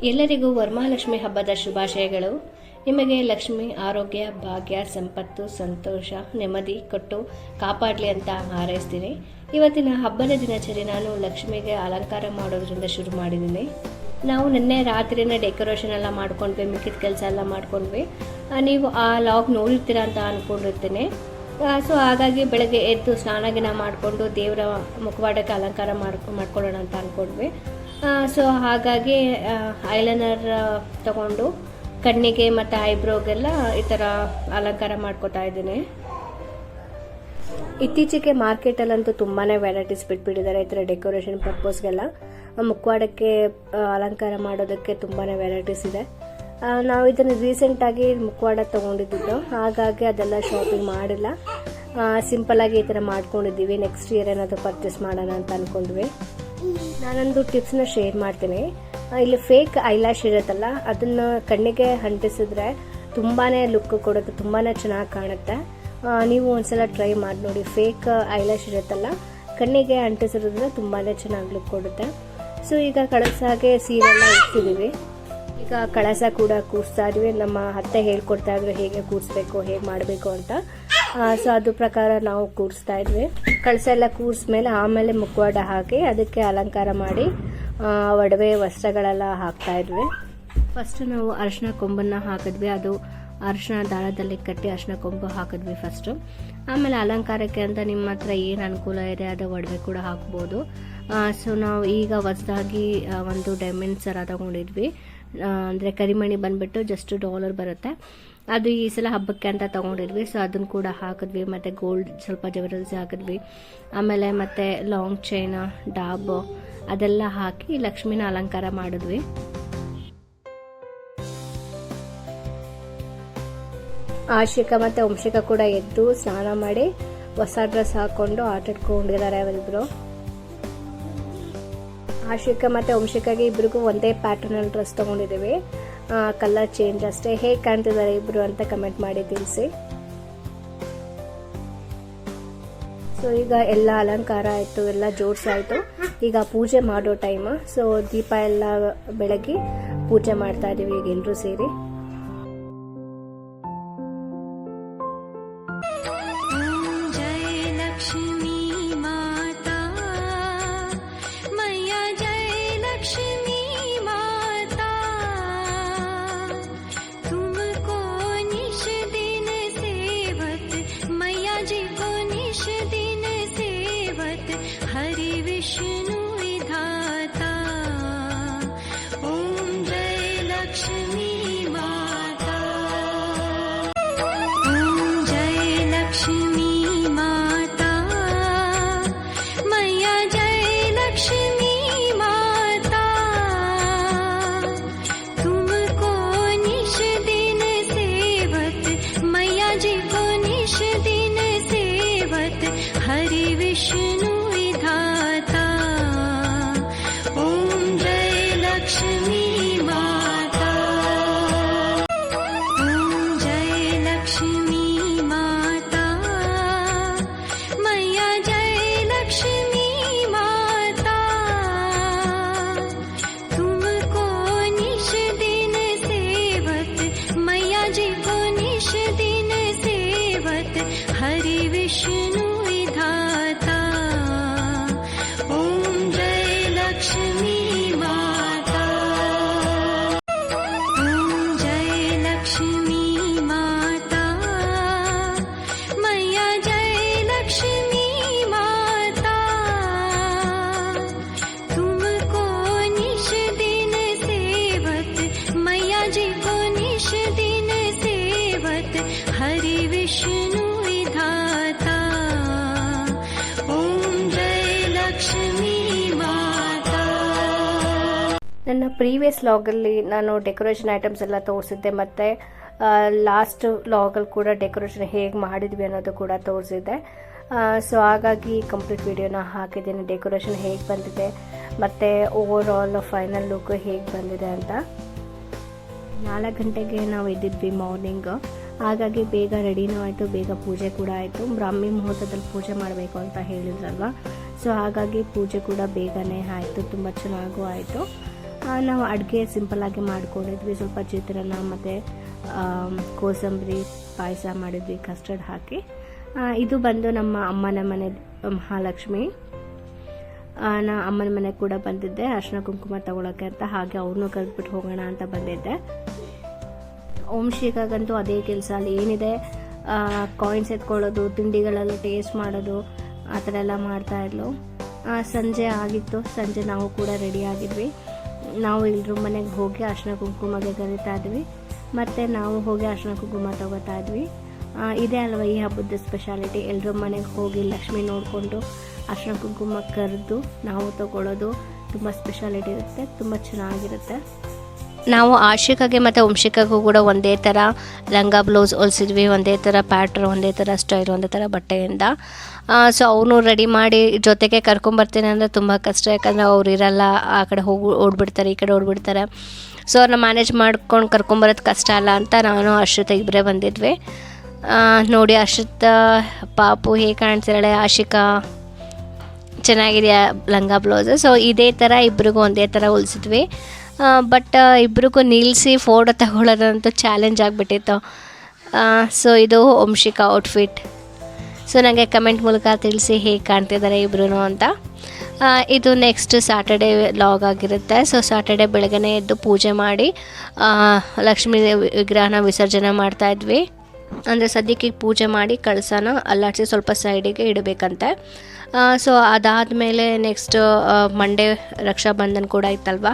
ಎಲ್ಲರಿಗೂ ವರಮಹಾಲಕ್ಷ್ಮಿ ಹಬ್ಬದ ಶುಭಾಶಯಗಳು. ನಿಮಗೆ ಲಕ್ಷ್ಮಿ ಆರೋಗ್ಯ, ಭಾಗ್ಯ, ಸಂಪತ್ತು, ಸಂತೋಷ, ನೆಮ್ಮದಿ ಕೊಟ್ಟು ಕಾಪಾಡಲಿ ಅಂತ ಹಾರೈಸ್ತೀನಿ. ಇವತ್ತಿನ ಹಬ್ಬದ ದಿನಚರಿ ನಾನು ಲಕ್ಷ್ಮಿಗೆ ಅಲಂಕಾರ ಮಾಡೋದ್ರಿಂದ ಶುರು ಮಾಡಿದ್ದೀನಿ. ನಾವು ನಿನ್ನೆ ರಾತ್ರಿನೇ ಡೆಕೋರೇಷನ್ ಎಲ್ಲ ಮಾಡ್ಕೊಂಡ್ವಿ, ಮಿಕ್ಕಿದ ಕೆಲಸ ಎಲ್ಲ ಮಾಡ್ಕೊಂಡ್ವಿ. ನೀವು ಆ ಲಾಗ್ ನೋಡಿರ್ತೀರ ಅಂತ ಅಂದ್ಕೊಂಡಿರ್ತೀನಿ. ಸೊ ಹಾಗಾಗಿ ಬೆಳಗ್ಗೆ ಎದ್ದು ಸ್ನಾನಗಿನ ಮಾಡಿಕೊಂಡು ದೇವರ ಮುಖವಾಡಕ್ಕೆ ಅಲಂಕಾರ ಮಾಡ್ಕೊಳ್ಳೋಣ ಅಂತ ಅಂದ್ಕೊಂಡ್ವಿ. ಸೊ ಹಾಗಾಗಿ ಐಲೈನರ್ ತಗೊಂಡು ಕಣ್ಣಿಗೆ ಮತ್ತು ಐಬ್ರೋಗೆಲ್ಲ ಈ ಥರ ಅಲಂಕಾರ ಮಾಡ್ಕೋತಾ ಇದ್ದೀನಿ. ಇತ್ತೀಚೆಗೆ ಮಾರ್ಕೆಟಲ್ಲಂತೂ ತುಂಬಾ ವೆರೈಟೀಸ್ ಬಿಟ್ಬಿಟ್ಟಿದ್ದಾರೆ ಈ ಥರ ಡೆಕೋರೇಷನ್ ಪರ್ಪಸ್ಗೆಲ್ಲ. ಮುಖವಾಡಕ್ಕೆ ಅಲಂಕಾರ ಮಾಡೋದಕ್ಕೆ ತುಂಬಾ ವೆರೈಟೀಸ್ ಇದೆ. ನಾವು ಇದನ್ನು ರೀಸೆಂಟಾಗಿ ಮುಖವಾಡ ತೊಗೊಂಡಿದ್ದು, ಹಾಗಾಗಿ ಅದೆಲ್ಲ ಶಾಪಿಂಗ್ ಮಾಡಿಲ್ಲ. ಸಿಂಪಲ್ಲಾಗಿ ಈ ಥರ ಮಾಡ್ಕೊಂಡಿದ್ದೀವಿ. ನೆಕ್ಸ್ಟ್ ಇಯರ್ ಏನಾದರೂ ಪರ್ಚೇಸ್ ಮಾಡೋಣ ಅಂತ ಅಂದ್ಕೊಂಡ್ವಿ. ನಾನೊಂದು ಟಿಪ್ಸ್ನ ಶೇರ್ ಮಾಡ್ತೀನಿ. ಇಲ್ಲಿ ಫೇಕ್ ಐಲ್ಯಾಶ್ ಇರುತ್ತಲ್ಲ, ಅದನ್ನು ಕಣ್ಣಿಗೆ ಅಂಟಿಸಿದ್ರೆ ತುಂಬಾ ಲುಕ್ ಕೊಡುತ್ತೆ, ತುಂಬಾ ಚೆನ್ನಾಗಿ ಕಾಣುತ್ತೆ. ನೀವು ಒಂದ್ಸಲ ಟ್ರೈ ಮಾಡಿ ನೋಡಿ. ಫೇಕ್ ಐಲ್ಯಾಶ್ ಇರುತ್ತಲ್ಲ, ಕಣ್ಣಿಗೆ ಅಂಟಿಸಿರೋದ್ರಿಂದ ತುಂಬಾ ಚೆನ್ನಾಗಿ ಲುಕ್ ಕೊಡುತ್ತೆ. ಸೊ ಈಗ ಕಳಸಾಗೆ ಸೀರೆಲ್ಲ ಇಡ್ತಿದ್ದೀವಿ. ಈಗ ಕಳಸ ಕೂಡ ಕೂರಿಸ್ತಾ ಇದ್ವಿ. ನಮ್ಮ ಅತ್ತೆ ಹೇಳ್ಕೊಡ್ತಾ ಇದ್ರು ಹೇಗೆ ಕೂರಿಸ್ಬೇಕು, ಹೇಗೆ ಮಾಡಬೇಕು ಅಂತ. ಸೊ ಅದು ಪ್ರಕಾರ ನಾವು ಕೂರಿಸ್ತಾ ಇದ್ವಿ. ಕಳಸ ಎಲ್ಲ ಕೂರಿಸ್ಮೇಲೆ ಆಮೇಲೆ ಮುಖವಾಡ ಹಾಕಿ ಅದಕ್ಕೆ ಅಲಂಕಾರ ಮಾಡಿ ಒಡವೆ ವಸ್ತ್ರಗಳೆಲ್ಲ ಹಾಕ್ತಾ ಇದ್ವಿ. ಫಸ್ಟ್ ನಾವು ಅರಿಶಿನ ಕೊಂಬನ್ನ ಹಾಕಿದ್ವಿ. ಅದು ಅರಿಶಿನ ದಾಳದಲ್ಲಿ ಕಟ್ಟಿ ಅರಿಶಿನ ಕೊಂಬು ಹಾಕಿದ್ವಿ ಫಸ್ಟು. ಆಮೇಲೆ ಅಲಂಕಾರಕ್ಕೆ ಅಂತ ನಿಮ್ಮ ಹತ್ರ ಏನು ಅನುಕೂಲ ಇದೆ ಅದು ಒಡವೆ ಕೂಡ ಹಾಕ್ಬೋದು. ಸೊ ನಾವು ಈಗ ಹೊಸದಾಗಿ ಒಂದು ಡೈಮಂಡ್ ಸರ ತಗೊಂಡಿದ್ವಿ. ಅಂದರೆ ಕರಿಮಣಿ ಬಂದ್ಬಿಟ್ಟು ಜಸ್ಟ್ $1 ಬರುತ್ತೆ. ಅದು ಈ ಸಲ ಹಬ್ಬಕ್ಕೆ ಅಂತ ತೊಗೊಂಡಿದ್ವಿ. ಸೊ ಅದನ್ನು ಕೂಡ ಹಾಕಿದ್ವಿ. ಮತ್ತು ಗೋಲ್ಡ್ ಸ್ವಲ್ಪ ಜವೆರಲ್ಸ್ ಹಾಕಿದ್ವಿ. ಆಮೇಲೆ ಮತ್ತು ಲಾಂಗ್ ಚೈನ್, ಡಾಬ್ ಅದೆಲ್ಲ ಹಾಕಿ ಲಕ್ಷ್ಮಿನ ಅಲಂಕಾರ ಮಾಡಿದ್ವಿ. ಆಶಿಕ ಮತ್ತು ವಂಶಿಕ ಕೂಡ ಎದ್ದು ಸ್ನಾನ ಮಾಡಿ ಹೊಸ ಡ್ರೆಸ್ ಹಾಕೊಂಡು ಆಟಾಡ್ಕೊಂಡಿದ್ದಾರೆ ಅವರಿಬ್ರು. ಆಶಿಕ ಮತ್ತು ವಂಶಿಕಾಗೆ ಇಬ್ರಿಗೂ ಒಂದೇ ಪ್ಯಾಟರ್ನಲ್ಲಿ ಡ್ರೆಸ್ ತೊಗೊಂಡಿದ್ದೀವಿ. ಕಲರ್ ಚೇಂಜ್ ಅಷ್ಟೇ. ಹೇಗೆ ಕಾಣ್ತಿದ್ದಾರೆ ಇಬ್ರು ಅಂತ ಕಮೆಂಟ್ ಮಾಡಿ ತಿಳಿಸಿ. ಸೊ ಈಗ ಎಲ್ಲ ಅಲಂಕಾರ ಆಯಿತು, ಎಲ್ಲ ಜೋಡಿಸಾಯಿತು. ಈಗ ಪೂಜೆ ಮಾಡೋ ಟೈಮ್. ಸೊ ದೀಪ ಎಲ್ಲ ಬೆಳಗಿ ಪೂಜೆ ಮಾಡ್ತಾ ಇದ್ದೀವಿ ಈಗ ಎಲ್ಲರೂ ಸೇರಿ. ನನ್ನ ಪ್ರೀವಿಯಸ್ ಲಾಗಲ್ಲಿ ನಾನು ಡೆಕೋರೇಷನ್ ಐಟಮ್ಸ್ ಎಲ್ಲ ತೋರಿಸಿದ್ದೆ, ಮತ್ತು ಲಾಸ್ಟ್ ಲಾಗಲ್ಲಿ ಕೂಡ ಡೆಕೋರೇಷನ್ ಹೇಗೆ ಮಾಡಿದ್ವಿ ಅನ್ನೋದು ಕೂಡ ತೋರಿಸಿದ್ದೆ. ಸೊ ಹಾಗಾಗಿ ಕಂಪ್ಲೀಟ್ ವಿಡಿಯೋನ ಹಾಕಿದ್ದೀನಿ, ಡೆಕೋರೇಷನ್ ಹೇಗೆ ಬಂದಿದೆ ಮತ್ತು ಓವರ್ ಆಲ್ ಫೈನಲ್ ಲುಕ್ ಹೇಗೆ ಬಂದಿದೆ ಅಂತ. 4 ಗಂಟೆಗೆ ನಾವು ಎದ್ದಿದ್ವಿ ಮಾರ್ನಿಂಗ್. ಹಾಗಾಗಿ ಬೇಗ ರೆಡಿನೂ ಆಯಿತು, ಬೇಗ ಪೂಜೆ ಕೂಡ ಆಯಿತು. ಬ್ರಾಹ್ಮಿ ಮುಹೂರ್ತದಲ್ಲಿ ಪೂಜೆ ಮಾಡಬೇಕು ಅಂತ ಹೇಳಿದ್ರಲ್ವ, ಸೊ ಹಾಗಾಗಿ ಪೂಜೆ ಕೂಡ ಬೇಗನೆ ಆಯಿತು, ತುಂಬ ಚೆನ್ನಾಗೂ ಆಯಿತು. ನಾವು ಅಡುಗೆ ಸಿಂಪಲ್ಲಾಗಿ ಮಾಡ್ಕೊಂಡಿದ್ವಿ. ಸ್ವಲ್ಪ ಚಿತ್ರಾನ್ನ ಮತ್ತು ಕೋಸಂಬರಿ ಪಾಯಸ ಮಾಡಿದ್ವಿ ಕಸ್ಟರ್ಡ್ ಹಾಕಿ. ಇದು ಬಂದು ನಮ್ಮ ಅಮ್ಮನ ಮನೆ ಮಹಾಲಕ್ಷ್ಮಿ. ನಾ ಅಮ್ಮನ ಮನೆಗೆ ಕೂಡ ಬಂದಿದ್ದೆ ಅರ್ಶಿನ ಕುಂಕುಮ ತಗೊಳಕ್ಕೆ ಅಂತ. ಹಾಗೆ ಅವ್ರನ್ನೂ ಕರೆದ್ಬಿಟ್ಟು ಹೋಗೋಣ ಅಂತ ಬಂದಿದ್ದೆ. ವಂಶಿಕಾಗಂತೂ ಅದೇ ಕೆಲಸ. ಅಲ್ಲಿ ಏನಿದೆ ಕಾಯಿನ್ಸ್ ಎತ್ಕೊಳ್ಳೋದು, ತಿಂಡಿಗಳೆಲ್ಲ ಟೇಸ್ಟ್ ಮಾಡೋದು, ಆ ಥರ ಎಲ್ಲ ಮಾಡ್ತಾಯಿದ್ಲು. ಸಂಜೆ ಆಗಿತ್ತು. ಸಂಜೆ ನಾವು ಕೂಡ ರೆಡಿ ಆಗಿದ್ವಿ. ನಾವು ಎಲ್ಲರೂ ಮನೆಗೆ ಹೋಗಿ ಅರ್ಶಿನ ಕುಂಕುಮಗೆ ಕರಿತಾ ಇದ್ವಿ. ಮತ್ತು ನಾವು ಹೋಗಿ ಅರ್ಶಿನ ಕುಂಕುಮ ತಗೋತಾ ಇದ್ವಿ. ಇದೇ ಅಲ್ವ ಈ ಹಬ್ಬದ ಸ್ಪೆಷಾಲಿಟಿ. ಎಲ್ಲರೂ ಮನೆಗೆ ಹೋಗಿ ಲಕ್ಷ್ಮಿ ನೋಡಿಕೊಂಡು ಅರ್ಶಿನ ಕುಂಕುಮ ಕರೆದು ನಾವು ತಗೊಳ್ಳೋದು ತುಂಬ ಸ್ಪೆಷಾಲಿಟಿ ಇರುತ್ತೆ, ತುಂಬ ಚೆನ್ನಾಗಿರುತ್ತೆ. ನಾವು ಆಶಿಕಾಗೆ ಮತ್ತು ವಂಶಿಕಾಗೂ ಕೂಡ ಒಂದೇ ಥರ ಲಂಗ ಬ್ಲೌಸ್ ಹೊಲಿಸಿದ್ವಿ. ಒಂದೇ ಥರ ಪ್ಯಾಟ್ರನ್, ಒಂದೇ ಥರ ಸ್ಟೈಲ್, ಒಂದೇ ಥರ ಬಟ್ಟೆಯಿಂದ. ಸೊ ಅವನು ರೆಡಿ ಮಾಡಿ ಜೊತೆಗೆ ಕರ್ಕೊಂಬರ್ತೀನಿ ಅಂದರೆ ತುಂಬ ಕಷ್ಟ. ಯಾಕಂದರೆ ಅವ್ರು ಇರಲ್ಲ, ಆ ಕಡೆ ಹೋಗಿ ಓಡ್ಬಿಡ್ತಾರೆ, ಈ ಕಡೆ ಓಡ್ಬಿಡ್ತಾರೆ. ಸೊ ಅವ್ರನ್ನ ಮ್ಯಾನೇಜ್ ಮಾಡ್ಕೊಂಡು ಕರ್ಕೊಂಬರೋದು ಕಷ್ಟ ಅಲ್ಲ ಅಂತ ನಾನು ಅಶ್ರಿತ ಇಬ್ಬರೇ ಬಂದಿದ್ವಿ. ನೋಡಿ ಅಶ್ರಿತ ಪಾಪು ಹೇಗೆ ಕಾಣ್ತಿದ್ದಾಳೆ, ಆಶಿಕಾ ಚೆನ್ನಾಗಿದೆಯಾ ಲಂಗ ಬ್ಲೌಸು. ಸೊ ಇದೇ ಥರ ಇಬ್ರಿಗೂ ಒಂದೇ ಥರ ಹೊಲಿಸಿದ್ವಿ. ಬಟ್ ಇಬ್ರಿಗೂ ನಿಲ್ಲಿಸಿ ಫೋಟೋ ತಗೊಳ್ಳೋದಂತೂ ಚಾಲೆಂಜ್ ಆಗಿಬಿಟ್ಟಿತ್ತು. ಸೊ ಇದು ವಂಶಿಕಾ ಔಟ್ಫಿಟ್. ಸೊ ನನಗೆ ಕಮೆಂಟ್ ಮೂಲಕ ತಿಳಿಸಿ ಹೇಗೆ ಕಾಣ್ತಿದ್ದಾರೆ ಇಬ್ಬರೂ ಅಂತ. ಇದು ನೆಕ್ಸ್ಟ್ ಸ್ಯಾಟರ್ಡೇ ಲಾಗ್ ಆಗಿರುತ್ತೆ. ಸೊ ಸ್ಯಾಟರ್ಡೇ ಬೆಳಗ್ಗೆ ಎದ್ದು ಪೂಜೆ ಮಾಡಿ ಲಕ್ಷ್ಮೀ ವಿಗ್ರಹನ ವಿಸರ್ಜನೆ ಮಾಡ್ತಾಯಿದ್ವಿ. ಅಂದರೆ ಸದ್ಯಕ್ಕೆ ಪೂಜೆ ಮಾಡಿ ಕಳಸನ ಅಲ್ಲಾಡಿಸಿ ಸ್ವಲ್ಪ ಸೈಡಿಗೆ ಇಡಬೇಕಂತೆ. ಸೊ ಅದಾದಮೇಲೆ ನೆಕ್ಸ್ಟ್ ಮಂಡೇ ರಕ್ಷಾಬಂಧನ ಕೂಡ ಇತ್ತಲ್ವ.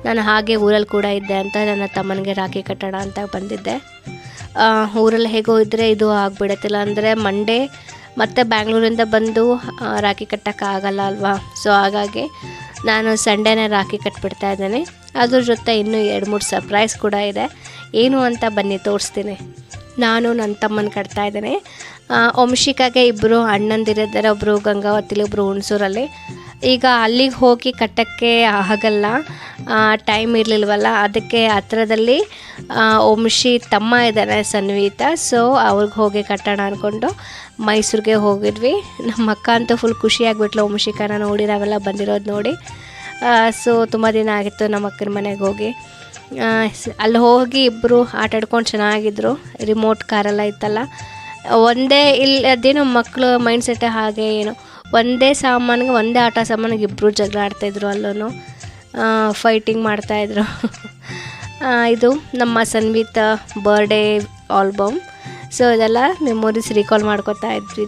ನಾನು ಹಾಗೆ ಊರಲ್ಲಿ ಕೂಡ ಇದ್ದೆ ಅಂತ ನನ್ನ ತಮ್ಮನಿಗೆ ರಾಖಿ ಕಟ್ಟೋಣ ಅಂತ ಬಂದಿದ್ದೆ. ಊರಲ್ಲಿ ಹೇಗೋ ಇದ್ದರೆ ಇದು ಆಗಿಬಿಡತ್ತಿಲ್ಲ. ಅಂದರೆ ಮಂಡೇ ಮತ್ತು ಬ್ಯಾಂಗ್ಳೂರಿಂದ ಬಂದು ರಾಖಿ ಕಟ್ಟೋಕ್ಕಾಗಲ್ಲ ಅಲ್ವಾ. ಸೊ ಹಾಗಾಗಿ ನಾನು ಸಂಡೇನೇ ರಾಖಿ ಕಟ್ಬಿಡ್ತಾ ಇದ್ದೇನೆ. ಅದ್ರ ಜೊತೆ ಇನ್ನೂ 2-3 ಸರ್ಪ್ರೈಸ್ ಕೂಡ ಇದೆ. ಏನು ಅಂತ ಬನ್ನಿ ತೋರಿಸ್ತೀನಿ. ನಾನು ನನ್ನ ತಮ್ಮನ ಕಟ್ತಾ ಇದ್ದೇನೆ. ವಂಶಿಕಾಗೆ ಇಬ್ಬರು ಅಣ್ಣಂದಿರಿದ್ದಾರೆ, ಒಬ್ಬರು ಗಂಗಾವತಿಲಿ, ಒಬ್ಬರು ಹುಣಸೂರಲ್ಲಿ. ಈಗ ಅಲ್ಲಿಗೆ ಹೋಗಿ ಕಟ್ಟೋಕ್ಕೆ ಆಗಲ್ಲ, ಟೈಮ್ ಇರಲಿಲ್ವಲ್ಲ. ಅದಕ್ಕೆ ಹತ್ರದಲ್ಲಿ ವಂಶಿ ತಮ್ಮ ಇದ್ದಾನೆ ಸನ್ವೀತ. ಸೊ ಅವ್ರಿಗೆ ಹೋಗಿ ಕಟ್ಟೋಣ ಅಂದ್ಕೊಂಡು ಮೈಸೂರಿಗೆ ಹೋಗಿದ್ವಿ. ನಮ್ಮ ಅಕ್ಕ ಅಂತೂ ಫುಲ್ ಖುಷಿಯಾಗಿಬಿಟ್ಲು ವಂಶಿಕಾನ ನೋಡಿ, ನಾವೆಲ್ಲ ಬಂದಿರೋದು ನೋಡಿ. ಸೊ ತುಂಬ ದಿನ ಆಗಿತ್ತು ನಮ್ಮ ಅಕ್ಕನ ಮನೆಗೆ ಹೋಗಿ. ಅಲ್ಲಿ ಹೋಗಿ ಇಬ್ಬರು ಆಟಾಡ್ಕೊಂಡು ಚೆನ್ನಾಗಿದ್ರು. ರಿಮೋಟ್ ಕಾರೆಲ್ಲ ಇತ್ತಲ್ಲ, ಒಂದೇ ಇಲ್ಲಿ ಅದೇನೋ ಮಕ್ಕಳು ಮೈಂಡ್ಸೆಟ್ಟೇ ಹಾಗೆ ಏನೋ, ಒಂದೇ ಸಾಮಾನಿಗೆ ಒಂದೇ ಆಟ ಸಾಮಾನಿಗೆ ಇಬ್ಬರು ಜಗಳ ಆಡ್ತಾಯಿದ್ರು. ಅಲ್ಲೂ ಫೈಟಿಂಗ್ ಮಾಡ್ತಾಯಿದ್ರು. ಇದು ನಮ್ಮ ಸನ್ವಿತ ಬರ್ಡೇ ಆಲ್ಬಮ್. ಸೊ ಇದೆಲ್ಲ ಮೆಮೊರೀಸ್ ರೀಕಾಲ್ ಮಾಡ್ಕೊತಾ ಇದ್ವಿ.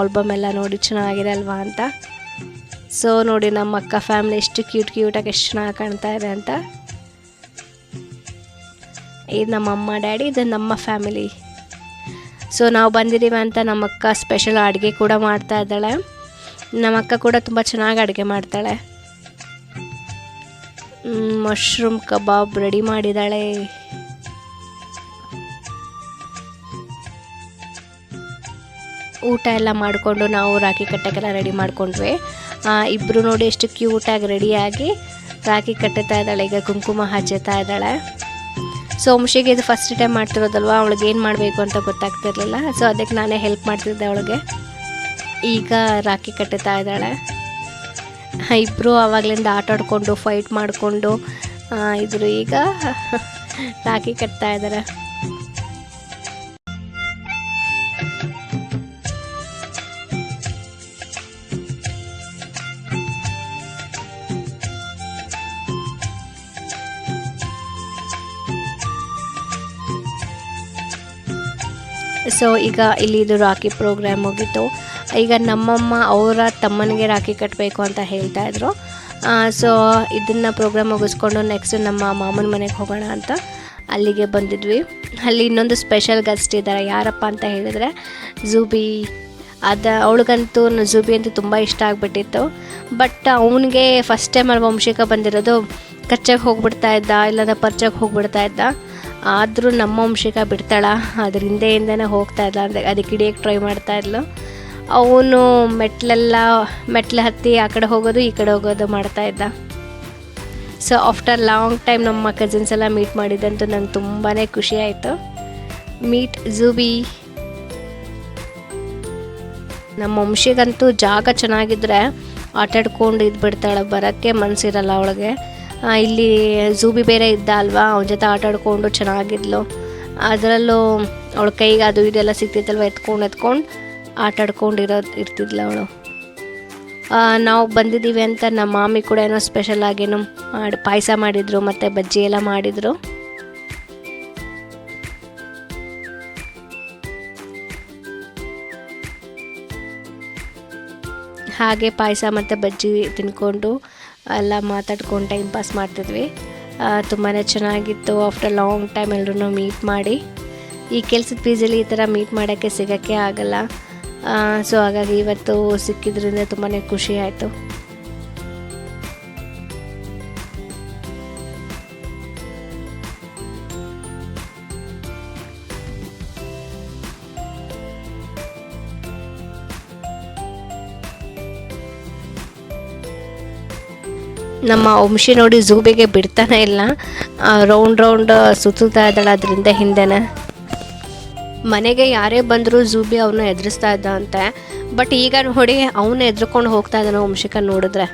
ಆಲ್ಬಮ್ ಎಲ್ಲ ನೋಡಿ ಚೆನ್ನಾಗಿದೆ ಅಲ್ವಾ ಅಂತ. ಸೊ ನೋಡಿ ನಮ್ಮ ಅಕ್ಕ ಫ್ಯಾಮಿಲಿ ಎಷ್ಟು ಕ್ಯೂಟಾಗಿ ಎಷ್ಟು ಚೆನ್ನಾಗಿ ಕಾಣ್ತಾ ಇದೆ ಅಂತ. ಇದು ನಮ್ಮ ಅಮ್ಮ ಡ್ಯಾಡಿ, ಇದು ನಮ್ಮ ಫ್ಯಾಮಿಲಿ. ಸೊ ನಾವು ಬಂದಿದ್ದೀವಿ ಅಂತ ನಮ್ಮ ಅಕ್ಕ ಸ್ಪೆಷಲ್ ಅಡುಗೆ ಕೂಡ ಮಾಡ್ತಾ ಇದ್ದಾಳೆ. ನಮ್ಮ ಅಕ್ಕ ಕೂಡ ತುಂಬ ಚೆನ್ನಾಗಿ ಅಡುಗೆ ಮಾಡ್ತಾಳೆ. ಮಶ್ರೂಮ್ ಕಬಾಬ್ ರೆಡಿ ಮಾಡಿದ್ದಾಳೆ. ಊಟ ಎಲ್ಲ ಮಾಡಿಕೊಂಡು ನಾವು ರಾಖಿ ಕಟ್ಟೋಕ್ಕೆಲ್ಲ ರೆಡಿ ಮಾಡ್ಕೊಂಡ್ವಿ. ಇಬ್ಬರು ನೋಡಿ ಎಷ್ಟು ಕ್ಯೂಟಾಗಿ ರೆಡಿಯಾಗಿ ರಾಖಿ ಕಟ್ಟುತ್ತಾ ಇದ್ದಾಳೆ. ಈಗ ಕುಂಕುಮ ಹಚ್ಚುತ್ತಾ ಇದ್ದಾಳೆ. ಸೊ ವಂಶಿಗೆ ಇದು ಫಸ್ಟ್ ಟೈಮ್ ಮಾಡ್ತಿರೋದಲ್ವ, ಅವಳಿಗೆ ಏನು ಮಾಡಬೇಕು ಅಂತ ಗೊತ್ತಾಗ್ತಿರ್ಲಿಲ್ಲ. ಸೊ ಅದಕ್ಕೆ ನಾನೇ ಹೆಲ್ಪ್ ಮಾಡ್ತಿದ್ದೆ ಅವಳಿಗೆ. ಈಗ ರಾಖಿ ಕಟ್ಟುತ್ತಾ ಇದ್ದಾಳೆ. ಇಬ್ಬರು ಆವಾಗಲಿಂದ ಆಟಾಡಿಕೊಂಡು ಫೈಟ್ ಮಾಡಿಕೊಂಡು ಇದ್ರು. ಈಗ ರಾಖಿ ಕಟ್ತಾ ಇದ್ದಾರೆ. ಸೊ ಈಗ ಇಲ್ಲಿ ಇದು ರಾಖಿ ಪ್ರೋಗ್ರಾಮ್ ಹೋಗಿತ್ತು. ಈಗ ನಮ್ಮಮ್ಮ ಅವರ ತಮ್ಮನಿಗೆ ರಾಖಿ ಕಟ್ಟಬೇಕು ಅಂತ ಹೇಳ್ತಾಯಿದ್ರು. ಸೊ ಇದನ್ನು ಪ್ರೋಗ್ರಾಮ್ ಮುಗಿಸ್ಕೊಂಡು ನೆಕ್ಸ್ಟ್ ನಮ್ಮ ಮಾಮನ ಮನೆಗೆ ಹೋಗೋಣ ಅಂತ ಅಲ್ಲಿಗೆ ಬಂದಿದ್ವಿ. ಅಲ್ಲಿ ಇನ್ನೊಂದು ಸ್ಪೆಷಲ್ ಗೆಸ್ಟ್ ಇದ್ದಾರೆ. ಯಾರಪ್ಪ ಅಂತ ಹೇಳಿದರೆ ಜೂಬಿ. ಅವಳಿಗಂತೂ ಜೂಬಿ ಅಂತೂ ತುಂಬ ಇಷ್ಟ ಆಗಿಬಿಟ್ಟಿತ್ತು. ಬಟ್ ಅವನಿಗೆ ಫಸ್ಟ್ ಟೈಮ್ ಅಲ್ಲಿ ವಂಶಿಕ ಬಂದಿರೋದು. ಕಚ್ಚಕ್ಕೆ ಹೋಗ್ಬಿಡ್ತಾ ಇದ್ದ, ಇಲ್ಲಾಂದ್ರೆ ಪರ್ಚಕ್ಕೆ ಹೋಗ್ಬಿಡ್ತಾ ಇದ್ದ. ಆದರೂ ನಮ್ಮ ವಂಶಿಕ ಬಿಡ್ತಾಳ, ಅದ್ರ ಹಿಂದೆಯಿಂದನೇ ಹೋಗ್ತಾ ಇದ್ದ. ಅಂದರೆ ಅದಕ್ಕೆ ಹಿಡಿಯೋಕ್ಕೆ ಟ್ರೈ ಮಾಡ್ತಾಯಿದ್ಲು. ಅವನು ಮೆಟ್ಲು ಹತ್ತಿ ಆ ಕಡೆ ಹೋಗೋದು ಈ ಕಡೆ ಹೋಗೋದು ಮಾಡ್ತಾಯಿದ್ದ. ಸೊ ಆಫ್ಟರ್ ಲಾಂಗ್ ಟೈಮ್ ನಮ್ಮ ಕಸಿನ್ಸ್ ಎಲ್ಲ ಮೀಟ್ ಮಾಡಿದ್ದಂತೂ ನಂಗೆ ತುಂಬಾ ಖುಷಿ ಆಯಿತು. ಮೀಟ್ ಜೂಬಿ. ನಮ್ಮ ವಂಶಿಗಂತೂ ಜಾಗ ಚೆನ್ನಾಗಿದ್ರೆ ಆಟಾಡ್ಕೊಂಡು ಇದ್ಬಿಡ್ತಾಳೆ, ಬರೋಕ್ಕೆ ಮನಸ್ಸಿರಲ್ಲ ಅವಳಿಗೆ. ಇಲ್ಲಿ ಝೂಬಿ ಬೇರೆ ಇದ್ದ ಅಲ್ವಾ, ಅವನ ಜೊತೆ ಆಟ ಆಡ್ಕೊಂಡು ಚೆನ್ನಾಗಿದ್ಲು. ಅದರಲ್ಲೂ ಅವಳ ಕೈಗೆ ಅದು ಇದೆಲ್ಲ ಸಿಗ್ತಿತ್ತಲ್ವ, ಎತ್ಕೊಂಡು ಆಟ ಆಡ್ಕೊಂಡು ಇರ್ತಿದ್ಲು ಅವಳು. ನಾವು ಬಂದಿದ್ದೀವಿ ಅಂತ ನಮ್ಮ ಮಾಮಿ ಕೂಡ ಏನೋ ಸ್ಪೆಷಲ್ ಆಗೇನೋ ಪಾಯಸ ಮಾಡಿದರು ಮತ್ತು ಬಜ್ಜಿ ಎಲ್ಲ ಮಾಡಿದರು. ಹಾಗೆ ಪಾಯಸ ಮತ್ತು ಬಜ್ಜಿ ತಿನ್ಕೊಂಡು ಎಲ್ಲ ಮಾತಾಡ್ಕೊಂಡು ಟೈಮ್ ಪಾಸ್ ಮಾಡ್ತಿದ್ವಿ. ತುಂಬಾ ಚೆನ್ನಾಗಿತ್ತು. ಆಫ್ಟರ್ ಲಾಂಗ್ ಟೈಮ್ ಎಲ್ಲರೂ ಮೀಟ್ ಮಾಡಿ, ಈ ಕೆಲಸದ ಪೀಸಲ್ಲಿ ಈ ಥರ ಮೀಟ್ ಮಾಡೋಕ್ಕೆ ಸಿಗೋಕ್ಕೆ ಆಗಲ್ಲ. ಸೊ ಹಾಗಾಗಿ ಇವತ್ತು ಸಿಕ್ಕಿದ್ರಿಂದ ತುಂಬಾ ಖುಷಿ ಆಯಿತು. ನಮ್ಮ ವಂಶಿ ನೋಡಿ ಝೂಬಿಗೆ ಬಿಡ್ತಾನೆ ಇಲ್ಲ, ರೌಂಡ್ ಸುತ್ತಾ ಇದ್ದಾಳೆ ಅದರಿಂದ ಹಿಂದೆನೇ. ಮನೆಗೆ ಯಾರೇ ಬಂದರೂ ಝೂಬಿ ಅವನ್ನ ಎದುರಿಸ್ತಾ ಇದ್ದ ಅಂತೆ. ಬಟ್ ಈಗ ನೋಡಿ ಅವನ್ನ ಎದ್ರುಕೊಂಡು ಹೋಗ್ತಾ ಇದ್ದಾನೆ ವಂಶಿಕ ನೋಡಿದ್ರೆ.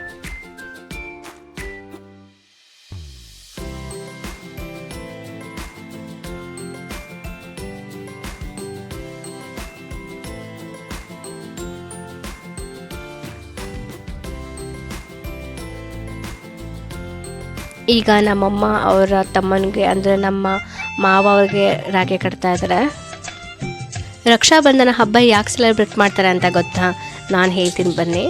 ಈಗ ನಮ್ಮಮ್ಮ ಅವರ ತಮ್ಮನಿಗೆ ಅಂದರೆ ನಮ್ಮ ಮಾವ ಅವ್ರಿಗೆ ರಾಖಿ ಕಟ್ತಾ ಇದ್ದಾರೆ. ರಕ್ಷಾಬಂಧನ ಹಬ್ಬ ಯಾಕೆ ಸೆಲೆಬ್ರೇಟ್ ಮಾಡ್ತಾರೆ ಅಂತ ಗೊತ್ತಾ? ನಾನು ಹೇಳ್ತೀನಿ ಬನ್ನಿ.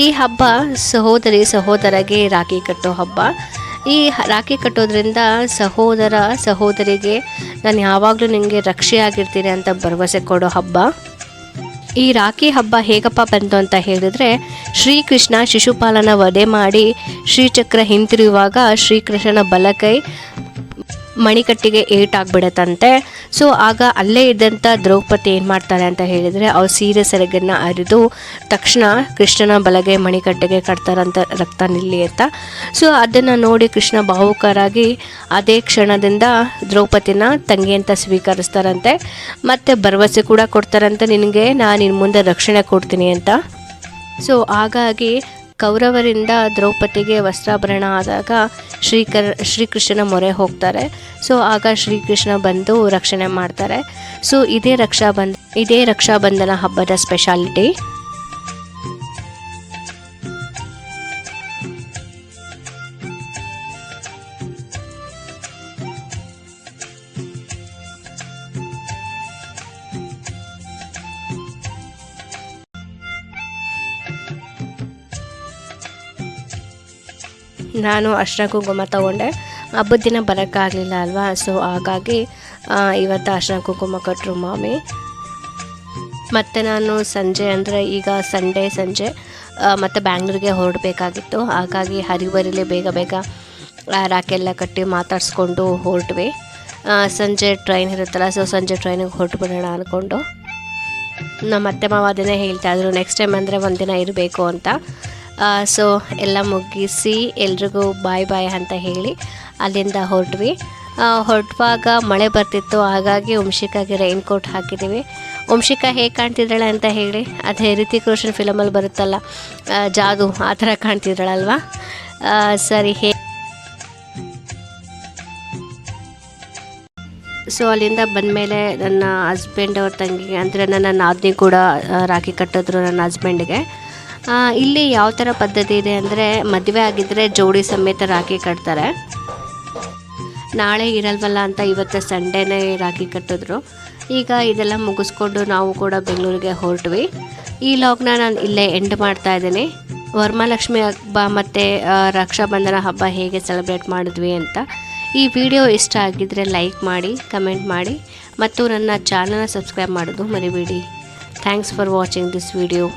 ಈ ಹಬ್ಬ ಸಹೋದರಿಗೆ ರಾಖಿ ಕಟ್ಟೋ ಹಬ್ಬ. ಈ ರಾಖಿ ಕಟ್ಟೋದ್ರಿಂದ ಸಹೋದರಿಗೆ ನಾನು ಯಾವಾಗಲೂ ನಿನಗೆ ರಕ್ಷೆಯಾಗಿರ್ತೀನಿ ಅಂತ ಭರವಸೆ ಕೊಡೋ ಹಬ್ಬ. ಈ ರಾಖಿ ಹಬ್ಬ ಹೇಗಪ್ಪ ಬಂತು ಅಂತ ಹೇಳಿದ್ರೆ, ಶ್ರೀಕೃಷ್ಣ ಶಿಶುಪಾಲನ ವಧೆ ಮಾಡಿ ಶ್ರೀಚಕ್ರ ಹಿಂತಿರುವಾಗ ಶ್ರೀಕೃಷ್ಣನ ಬಲಕೈ ಮಣಿಕಟ್ಟಿಗೆ ಏಟಾಗ್ಬಿಡತ್ತಂತೆ. ಸೊ ಆಗ ಅಲ್ಲೇ ಇದ್ದಂಥ ದ್ರೌಪದಿ ಏನು ಮಾಡ್ತಾರೆ ಅಂತ ಹೇಳಿದರೆ, ಅವ್ರು ಸೀರೆ ಸೆರಗನ್ನು ಅರಿದು ತಕ್ಷಣ ಕೃಷ್ಣನ ಬಲಗೈ ಮಣಿಕಟ್ಟಿಗೆ ಕಟ್ತಾರಂತ, ರಕ್ತ ನಿಲ್ಲಿ ಅಂತ. ಸೊ ಅದನ್ನು ನೋಡಿ ಕೃಷ್ಣ ಭಾವುಕರಾಗಿ ಅದೇ ಕ್ಷಣದಿಂದ ದ್ರೌಪದಿನ ತಂಗಿ ಅಂತ ಸ್ವೀಕರಿಸ್ತಾರಂತೆ. ಮತ್ತು ಭರವಸೆ ಕೂಡ ಕೊಡ್ತಾರಂತೆ, ನಿನಗೆ ನಾನು ಇನ್ನು ಮುಂದೆ ರಕ್ಷಣೆ ಕೊಡ್ತೀನಿ ಅಂತ. ಸೊ ಹಾಗಾಗಿ ಕೌರವರಿಂದ ದ್ರೌಪದಿಗೆ ವಸ್ತ್ರಾಭರಣ ಆದಾಗ ಶ್ರೀಕೃಷ್ಣನ ಮೊರೆ ಹೋಗ್ತಾರೆ. ಸೊ ಆಗ ಶ್ರೀಕೃಷ್ಣ ಬಂದು ರಕ್ಷಣೆ ಮಾಡ್ತಾರೆ. ಸೊ ಇದೇ ರಕ್ಷಾಬಂಧನ ಹಬ್ಬದ ಸ್ಪೆಷಾಲಿಟಿ. ನಾನು ಅರ್ಶಿನ ಕುಂಕುಮ ತೊಗೊಂಡೆ. ಹಬ್ಬದ ದಿನ ಬರೋಕ್ಕಾಗಲಿಲ್ಲ ಅಲ್ವಾ, ಸೊ ಹಾಗಾಗಿ ಇವತ್ತು ಅರ್ಶಿನ ಕುಂಕುಮ ಕೊಟ್ಟರು ಮಾಮಿ. ಮತ್ತು ನಾನು ಸಂಜೆ ಅಂದರೆ ಈಗ ಸಂಡೇ ಸಂಜೆ ಮತ್ತು ಬ್ಯಾಂಗ್ಳೂರಿಗೆ ಹೊರಡಬೇಕಾಗಿತ್ತು. ಹಾಗಾಗಿ ಹರಿಬರಿಲಿ ಬೇಗ ರಾಖಿ ಎಲ್ಲ ಕಟ್ಟಿ ಮಾತಾಡಿಸ್ಕೊಂಡು ಹೊರಟ್ವಿ. ಸಂಜೆ ಟ್ರೈನ್ ಇರುತ್ತಲ್ಲ, ಸೊ ಸಂಜೆ ಟ್ರೈನಿಗೆ ಹೊರಟುಬಿಡೋಣ ಅಂದ್ಕೊಂಡು. ನಮ್ಮ ಅತ್ತೆ ಮಾವ ಅದನ್ನೇ ಹೇಳ್ತಾಯಿದ್ರು, ನೆಕ್ಸ್ಟ್ ಟೈಮ್ ಅಂದರೆ ಒಂದಿನ ಇರಬೇಕು ಅಂತ. ಸೊ ಎಲ್ಲ ಮುಗಿಸಿ ಎಲ್ರಿಗೂ ಬಾಯ್ ಅಂತ ಹೇಳಿ ಅಲ್ಲಿಂದ ಹೊರಟುವಾಗ ಮಳೆ ಬರ್ತಿತ್ತು. ಹಾಗಾಗಿ ವಂಶಿಕಾಗೆ ರೈನ್ ಕೋಟ್ ಹಾಕಿದ್ದೀವಿ. ವಂಶಿಕಾ ಹೇಗೆ ಕಾಣ್ತಿದ್ದಾಳೆ ಅಂತ ಹೇಳಿ, ಅದೇ ರಿತಿಕ್ ರೋಷನ್ ಫಿಲಮಲ್ಲಿ ಬರುತ್ತಲ್ಲ ಜಾದು, ಆ ಥರ ಕಾಣ್ತಿದ್ದಾಳಲ್ವ. ಸರಿ ಸೊ ಅಲ್ಲಿಂದ ಬಂದಮೇಲೆ ನನ್ನ ಹಸ್ಬೆಂಡ್ ಅವ್ರ ತಂಗಿಗೆ ಅಂದರೆ ನನ್ನ ನಾದಿನಿ ಕೂಡ ರಾಖಿ ಕಟ್ಟಿದ್ರು ನನ್ನ ಹಸ್ಬೆಂಡ್ಗೆ. ಇಲ್ಲಿ ಯಾವ ಥರ ಪದ್ಧತಿ ಇದೆ ಅಂದರೆ, ಮದುವೆ ಆಗಿದ್ದರೆ ಜೋಡಿ ಸಮೇತ ರಾಖಿ ಕಟ್ತಾರೆ. ನಾಳೆ ಇರಲ್ವಲ್ಲ ಅಂತ ಇವತ್ತು ಸಂಡೇನೇ ರಾಖಿ ಕಟ್ಟಿದ್ರು. ಈಗ ಇದೆಲ್ಲ ಮುಗಿಸ್ಕೊಂಡು ನಾವು ಕೂಡ ಬೆಂಗಳೂರಿಗೆ ಹೊರಟ್ವಿ. ಈ ಲಾಗ್ನ ನಾನು ಇಲ್ಲೇ ಎಂಡ್ ಮಾಡ್ತಾ ಇದ್ದೀನಿ. ವರಮಹಾಲಕ್ಷ್ಮಿ ಹಬ್ಬ ಮತ್ತು ರಕ್ಷಾಬಂಧನ ಹಬ್ಬ ಹೇಗೆ ಸೆಲೆಬ್ರೇಟ್ ಮಾಡಿದ್ವಿ ಅಂತ. ಈ ವಿಡಿಯೋ ಇಷ್ಟ ಆಗಿದ್ದರೆ ಲೈಕ್ ಮಾಡಿ, ಕಮೆಂಟ್ ಮಾಡಿ ಮತ್ತು ನನ್ನ ಚಾನಲ್ನ ಸಬ್ಸ್ಕ್ರೈಬ್ ಮಾಡೋದು ಮರಿಬೇಡಿ. Thanks for watching this video.